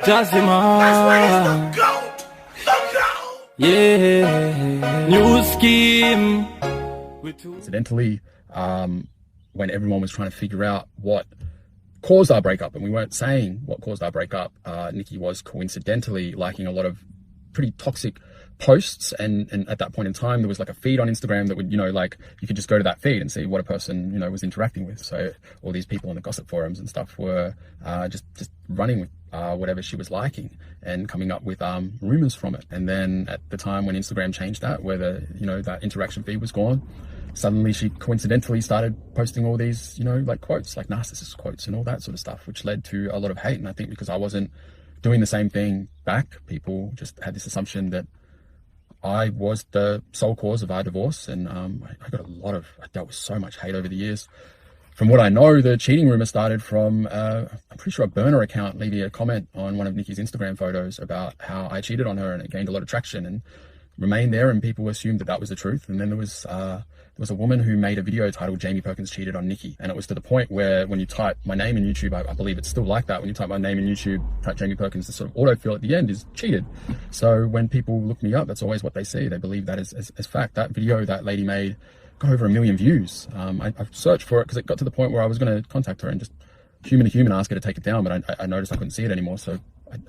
Jazima, yeah, new scheme. Incidentally, when everyone was trying to figure out what caused our breakup, and we weren't saying what caused our breakup, Nikki was coincidentally liking a lot of pretty toxic posts, and at that point in time there was like a feed on Instagram that would, like you could just go to that feed and see what a person was interacting with. So all these people on the gossip forums and stuff were just running with whatever she was liking and coming up with rumors from it. And then at the time when Instagram changed that, where that interaction feed was gone, suddenly she coincidentally started posting all these like quotes, like narcissist quotes and all that sort of stuff, which led to a lot of hate. And I think because I wasn't doing the same thing back, people just had this assumption that I was the sole cause of our divorce. And I dealt with so much hate over the years. From what I know, the cheating rumor started from, I'm pretty sure, a burner account leaving a comment on one of Nikki's Instagram photos about how I cheated on her, and it gained a lot of traction and remained there, and people assumed that was the truth. And then there was a woman who made a video titled "Jamie Perkins Cheated on Nikki," and it was to the point where when you type my name in YouTube, I believe it's still like that, when you type my name in YouTube, type Jamie Perkins, the sort of autofill at the end is cheated. So when people look me up, that's always what they see. They believe that as fact. That video that lady made got over 1 million views. I searched for it because it got to the point where I was going to contact her and just human to human ask her to take it down, but I noticed I couldn't see it anymore. So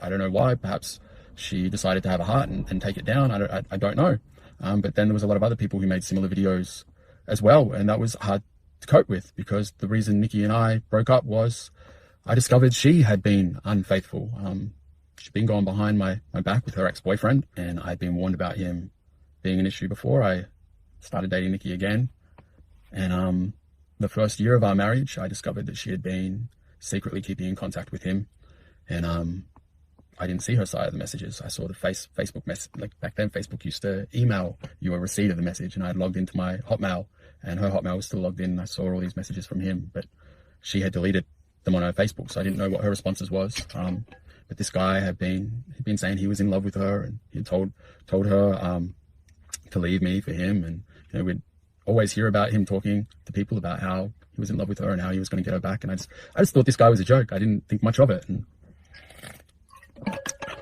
I don't know why. Perhaps she decided to have a heart and take it down. I don't know. But then there was a lot of other people who made similar videos as well, and that was hard to cope with, because the reason Nikki and I broke up was I discovered she had been unfaithful. She'd been going behind my back with her ex-boyfriend, and I'd been warned about him being an issue before I started dating Nikki again. And the first year of our marriage, I discovered that she had been secretly keeping in contact with him, and I didn't see her side of the messages. I saw the Facebook message. Like back then, Facebook used to email you a receipt of the message, and I had logged into my Hotmail, and her Hotmail was still logged in. And I saw all these messages from him, but she had deleted them on her Facebook, so I didn't know what her responses was. But this guy he'd been saying he was in love with her, and he told her to leave me for him. And we'd always hear about him talking to people about how he was in love with her and how he was going to get her back. And I just thought this guy was a joke. I didn't think much of it. And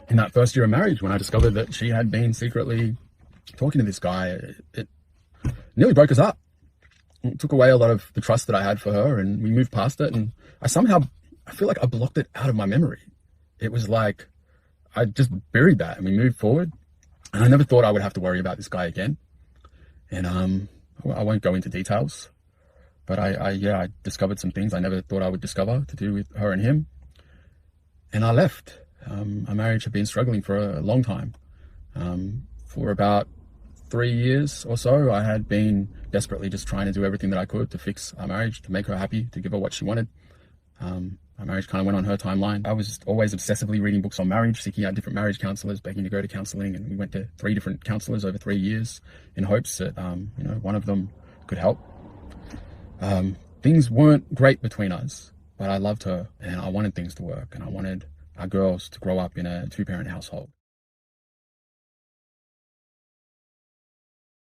in that first year of marriage, when I discovered that she had been secretly talking to this guy, it nearly broke us up. It took away a lot of the trust that I had for her, and we moved past it. And I feel like I blocked it out of my memory. It was like I just buried that, and we moved forward. And I never thought I would have to worry about this guy again. And I won't go into details, but I discovered some things I never thought I would discover to do with her and him. And I left. Our marriage had been struggling for a long time. For about 3 years or so, I had been desperately just trying to do everything that I could to fix our marriage, to make her happy, to give her what she wanted. Our marriage kind of went on her timeline. I was always obsessively reading books on marriage, seeking out different marriage counselors, begging to go to counseling, and we went to 3 different counselors over 3 years in hopes that one of them could help. Things weren't great between us, but I loved her, and I wanted things to work, and I wanted our girls to grow up in a 2-parent household.